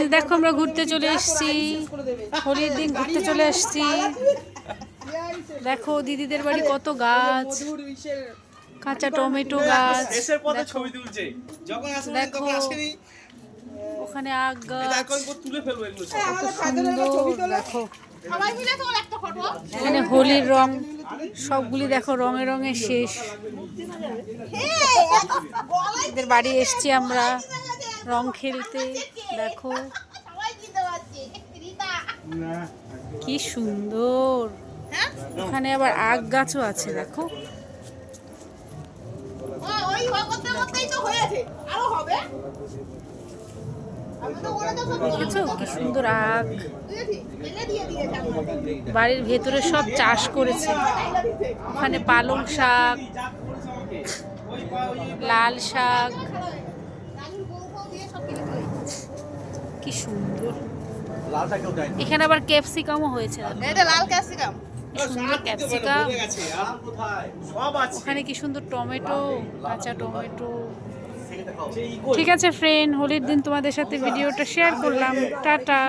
Friend, দেখো আমরা ঘুরতে চলে এসেছি, হোলির দিন ঘুরতে চলে এসেছি। দেখো দিদিদের বাড়ি কত গাছ, কাঁচা টমেটো গাছ। দেখো ওখানে আগ গাছ, কত সুন্দর। দেখো এখানে হোলির রং সবগুলি, দেখো রঙে রঙে শেষ। এদের বাড়ি এসছি আমরা রং খেলতে। দেখো কি সুন্দর, এখানে আবার আগ গাছও আছে। দেখো দেখেছো কি সুন্দর আগ। বাড়ির ভেতরে সব চাষ করেছে। ওখানে পালং শাক, লাল শাক, কি সুন্দর। এখানে আবার ক্যাপসিকামও হয়েছে। সুন্দর ক্যাপসিকাম, ওখানে কি সুন্দর টমেটো, কাঁচা টমেটো। ঠিক আছে ফ্রেন্ড, হোলির দিন তোমাদের সাথে ভিডিওটা শেয়ার করলাম। টাটা।